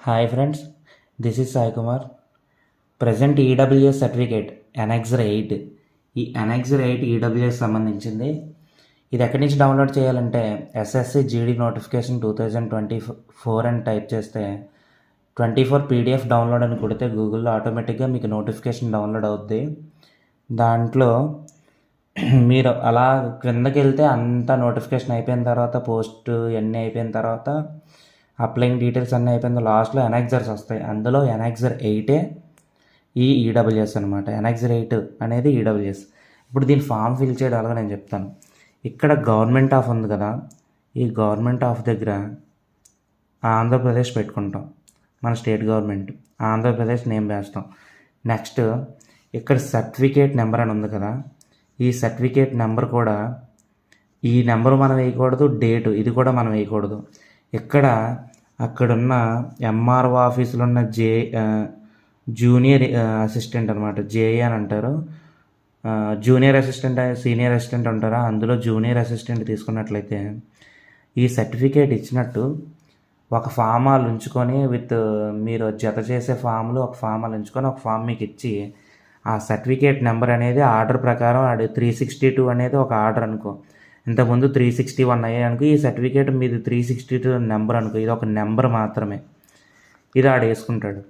Hi friends, this is Sai Kumar. Present EWS certificate annexure 8, ఈ ఎన్ఎక్సర్ 8 EWS సంబంధించింది. ఇది ఎక్కడి నుంచి డౌన్లోడ్ చేయాలంటే ఎస్ఎస్సి జీడీ నోటిఫికేషన్ 2024 అని టైప్ చేస్తే 24 పీడిఎఫ్ డౌన్లోడ్ అని కొడితే గూగుల్లో ఆటోమేటిక్గా మీకు నోటిఫికేషన్ డౌన్లోడ్ అవుద్ది. దాంట్లో మీరు అలా క్రిందకి వెళ్తే అంతా నోటిఫికేషన్ అయిపోయిన తర్వాత పోస్ట్ అన్నీ అయిపోయిన తర్వాత అప్లయింగ్ డీటెయిల్స్ అన్నీ అయిపోయిన లాస్ట్లో ఎన్ఎక్సర్స్ వస్తాయి. అందులో ఎన్ఎక్సర్ 8 ఈ ఈడబ్ల్యూఎస్ అనమాట. ఎన్ఎక్సర్ 8 అనేది ఈడబ్ల్యూఎస్. ఇప్పుడు దీని ఫామ్ ఫిల్ చేయడం అలాగా నేను చెప్తాను. ఇక్కడ గవర్నమెంట్ ఆఫ్ ఉంది కదా, ఈ గవర్నమెంట్ ఆఫ్ దగ్గర ఆంధ్రప్రదేశ్ పెట్టుకుంటాం. మన స్టేట్ గవర్నమెంట్ ఆంధ్రప్రదేశ్ నేమ్ వేస్తాం. నెక్స్ట్ ఇక్కడ సర్టిఫికేట్ నెంబర్ అని ఉంది కదా, ఈ సర్టిఫికేట్ నెంబర్ కూడా ఈ నెంబర్ మనం వేయకూడదు, డేటు ఇది కూడా మనం వేయకూడదు. ఇక్కడ అక్కడున్న ఎంఆర్ఓ ఆఫీసులో ఉన్న జూనియర్ అసిస్టెంట్ అనమాట, జేఏ అని అంటారు. జూనియర్ అసిస్టెంట్, సీనియర్ అసిస్టెంట్ ఉంటారా, అందులో జూనియర్ అసిస్టెంట్ తీసుకున్నట్లయితే ఈ సర్టిఫికేట్ ఇచ్చినట్టు ఒక ఫామ్ వాళ్ళు ఉంచుకొని మీరు జత చేసే ఫామ్లు ఒక ఫామ్ వాళ్ళు ఉంచుకొని ఒక ఫామ్ మీకు ఇచ్చి ఆ సర్టిఫికేట్ నెంబర్ అనేది ఆర్డర్ ప్రకారం 362 అనేది ఒక ఆర్డర్ అనుకో. ఇంతకుముందు 361 అయ్యానుకో, ఈ సర్టిఫికేట్ మీది 362 నెంబర్ అనుకో. ఇది ఒక నెంబర్ మాత్రమే, ఇది ఆడు వేసుకుంటాడు.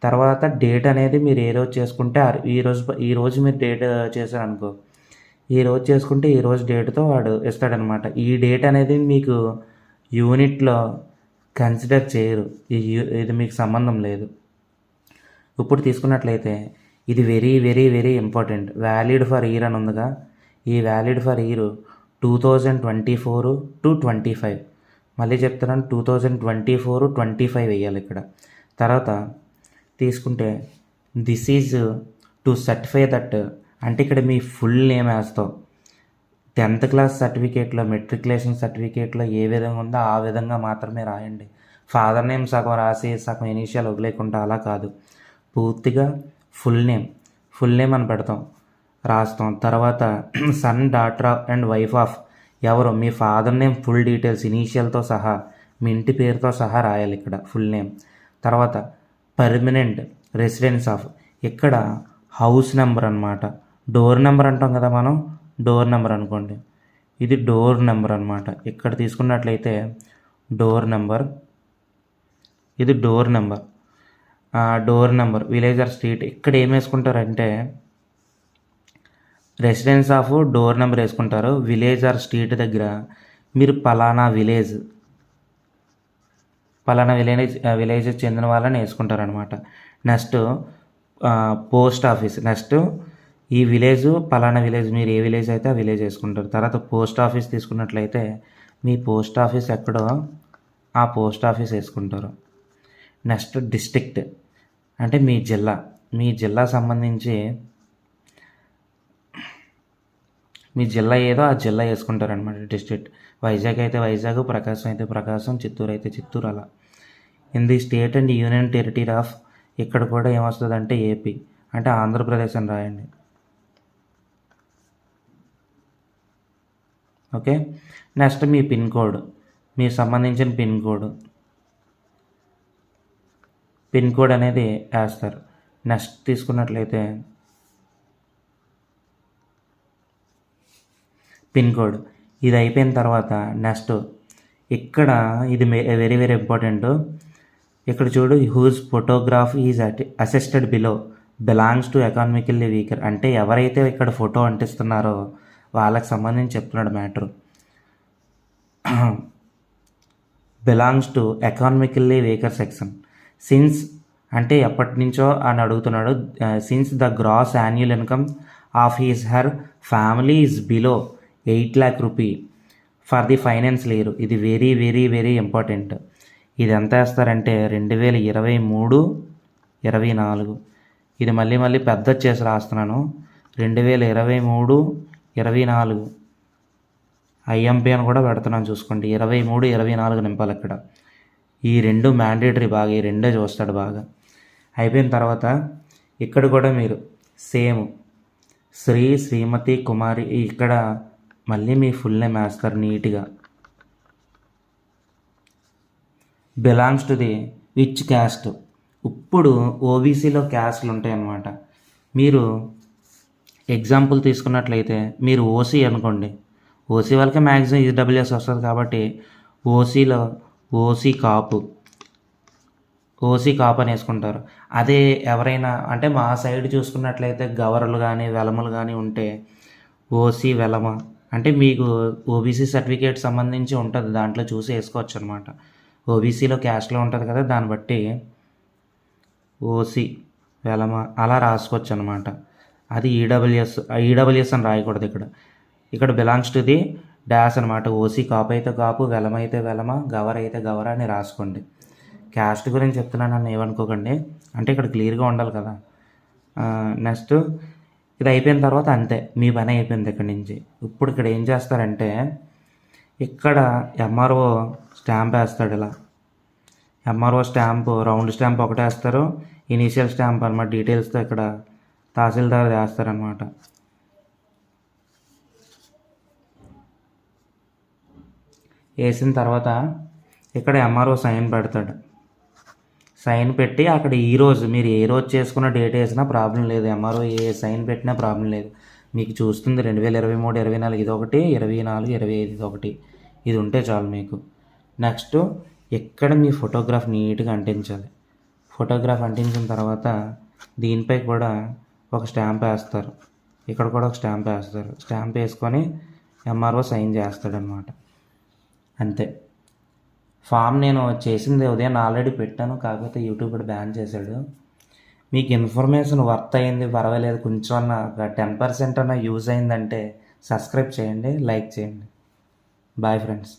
తర్వాత డేట్ అనేది మీరు ఏ రోజు చేసుకుంటే ఈరోజు మీరు డేట్ చేశారనుకో, ఈ రోజు చేసుకుంటే ఈ రోజు డేట్తో వాడు ఇస్తాడనమాట. ఈ డేట్ అనేది మీకు యూనిట్లో కన్సిడర్ చేయరు, ఇది మీకు సంబంధం లేదు. ఇప్పుడు తీసుకున్నట్లయితే ఇది very very very important. Valid for year అని ఉందిగా, ఈ వ్యాలిడ్ ఫర్ ఇయర్ 2024 to 25. మళ్ళీ చెప్తున్నాను, 2024-25 వేయాలి ఇక్కడ. తర్వాత తీసుకుంటే this is to certify that, అంటే ఇక్కడ మీ ఫుల్ నేమ్ వేస్తావు. 10th క్లాస్ సర్టిఫికేట్లో, మెట్రికులేషన్ సర్టిఫికేట్లో ఏ విధంగా ఉందో ఆ విధంగా మాత్రమే రాయండి. ఫాదర్ నేమ్ సగం రాసి సగం ఇనీషియల్ వదిలేకుండా అలా కాదు, పూర్తిగా ఫుల్ నేమ్ అని పెడతాం, రాస్తాం. తర్వాత son, daughter and wife of ఎవరు, మీ ఫాదర్ నేమ్ ఫుల్ డీటెయిల్స్ ఇనీషియల్తో సహా మీ ఇంటి పేరుతో సహా రాయాలి ఇక్కడ ఫుల్ నేమ్. తర్వాత పర్మనెంట్ రెసిడెన్స్ ఆఫ్, ఇక్కడ హౌస్ నెంబర్ అనమాట. డోర్ నెంబర్ అంటాం కదా మనం, డోర్ నెంబర్ అనుకోండి, ఇది డోర్ నెంబర్ అనమాట. ఇక్కడ తీసుకున్నట్లయితే డోర్ నెంబర్, ఇది door number. Door number, village or street. ఇక్కడ ఏం వేసుకుంటారంటే రెసిడెన్స్ ఆఫ్ డోర్ నెంబర్ వేసుకుంటారు. విలేజ్ ఆర్ స్ట్రీట్ దగ్గర మీరు పలానా విలేజ్ చెందిన వాళ్ళని వేసుకుంటారనమాట. నెక్స్ట్ పోస్ట్ ఆఫీస్, నెక్స్ట్ ఈ విలేజ్ పలానా విలేజ్, మీరు ఏ విలేజ్ అయితే ఆ విలేజ్ వేసుకుంటారు. తర్వాత పోస్ట్ ఆఫీస్ తీసుకున్నట్లయితే మీ పోస్ట్ ఆఫీస్ ఎక్కడో ఆ పోస్ట్ ఆఫీస్ వేసుకుంటారు. నెక్స్ట్ డిస్ట్రిక్ట్ అంటే మీ జిల్లా సంబంధించి మీ జిల్లా ఏదో ఆ జిల్లా వేసుకుంటారనమాట, డిస్ట్రిక్ట్. వైజాగ్ అయితే వైజాగ్, ప్రకాశం అయితే ప్రకాశం, చిత్తూరు అయితే చిత్తూరు, అలా. In the state and union territory of, ఇక్కడ కూడా ఏమొస్తుంది అంటే ఏపీ, అంటే ఆంధ్రప్రదేశ్ అని రాయండి. ఓకే. నెక్స్ట్ మీ పిన్ కోడ్, మీకు సంబంధించిన పిన్ కోడ్ అనేది వేస్తారు. నెక్స్ట్ తీసుకున్నట్లయితే పిన్ కోడ్, ఇది అయిపోయిన తర్వాత నెక్స్ట్ ఇక్కడ ఇది వెరీ వెరీ ఇంపార్టెంట్. ఇక్కడ చూడు, whose photograph is assisted below belongs to economically weaker, అంటే ఎవరైతే ఇక్కడ ఫోటో అంటిస్తున్నారో వాళ్ళకి సంబంధించి చెప్తున్నాడు matter. Belongs to economically weaker section. Since అంటే ఎప్పటి నుంచో అని అడుగుతున్నాడు. Since the gross annual income of his her family is below 8 lakh rupee for the financial year. ఇది వెరీ వెరీ వెరీ ఇంపార్టెంట్. ఇది ఎంత వేస్తారంటే 2023-24, ఇది మళ్ళీ పెద్ద చేసి రాస్తున్నాను. 2023-24 ఐఎంపీ అని కూడా పెడుతున్నాను, చూసుకోండి. 23-24 నింపాలి ఇక్కడ. ఈ రెండు మ్యాండేటరీ, బాగా ఈ రెండే చూస్తాడు బాగా. అయిపోయిన తర్వాత ఇక్కడ కూడా మీరు సేమ్ శ్రీమతి కుమారి, ఇక్కడ మళ్ళీ మీ ఫుల్ నేమ్ వేస్తారు నీట్గా. Belongs to the which caste. ఇప్పుడు ఓబీసీలో క్యాస్ట్లు ఉంటాయన్నమాట. మీరు ఎగ్జాంపుల్ తీసుకున్నట్లయితే మీరు ఓసీ అనుకోండి. ఓసీ వాళ్ళకే మ్యాక్సిమం ఈడబ్ల్యూఎస్ వస్తుంది కాబట్టి ఓసీలో ఓసీ కాపు అని వేసుకుంటారు. అదే ఎవరైనా అంటే మా సైడ్ చూసుకున్నట్లయితే గవరలు కానీ వెలములు కానీ ఉంటే ఓసీ వెలమ అంటే మీకు ఓబీసీ సర్టిఫికేట్ సంబంధించి ఉంటుంది, దాంట్లో చూసి వేసుకోవచ్చు అనమాట. ఓబీసీలో క్యాస్ట్లో ఉంటుంది కదా, దాన్ని బట్టి ఓసీ వెలమ అలా రాసుకోవచ్చు అనమాట. అది ఈడబ్ల్యూఎస్ అని రాయకూడదు ఇక్కడ బిలాంగ్స్ టు ది డాష్ అనమాట. ఓసీ కాపు అయితే కాపు, వెలమ అయితే వెలమ, గవర్ అయితే గవర అని రాసుకోండి. క్యాస్ట్ గురించి చెప్తున్నాను నన్ను ఏమనుకోకండి, అంటే ఇక్కడ క్లియర్గా ఉండాలి కదా. నెక్స్ట్ ఇది అయిపోయిన తర్వాత అంతే, మీ పని అయిపోయింది ఇక్కడి నుంచి. ఇప్పుడు ఇక్కడ ఏం చేస్తారంటే ఇక్కడ ఎంఆర్ఓ స్టాంప్ వేస్తాడు. ఇలా ఎంఆర్ఓ స్టాంపు రౌండ్ స్టాంప్ ఒకటే వేస్తారు, ఇనీషియల్ స్టాంప్ అనమాట డీటెయిల్స్తో ఇక్కడ తహసీల్దార్ వేస్తారనమాట. వేసిన తర్వాత ఇక్కడ ఎంఆర్ఓ సైన్ పెడతాడు. సైన్ పెట్టి అక్కడ ఈరోజు మీరు ఏ రోజు చేసుకున్న డేట్ వేసినా ప్రాబ్లం లేదు, ఎంఆర్ఓ ఏ సైన్ పెట్టినా ప్రాబ్లం లేదు. మీకు చూస్తుంది 2023, 24 ఇది ఒకటి, 24, 25 ఇది ఒకటి, ఇది ఉంటే చాలు మీకు. నెక్స్ట్ ఇక్కడ మీ ఫోటోగ్రాఫ్ నీట్గా అంటించాలి. ఫోటోగ్రాఫ్ అంటించిన తర్వాత దీనిపై కూడా ఒక స్టాంప్ వేస్తారు, ఇక్కడ కూడా ఒక స్టాంప్ వేస్తారు. స్టాంప్ వేసుకొని ఎంఆర్ఓ సైన్ చేస్తాడనమాట. అంతే. ఫామ్ నేను చేసింది ఉదయం ఆల్రెడీ పెట్టాను, కాకపోతే యూట్యూబ్ కూడా బ్యాన్ చేశాడు. మీకు ఇన్ఫర్మేషన్ వర్త్ అయింది, పర్వాలేదు, కొంచెం అన్న 10% అన్న యూజ్ అయిందంటే సబ్స్క్రైబ్ చేయండి, లైక్ చేయండి. Bye friends.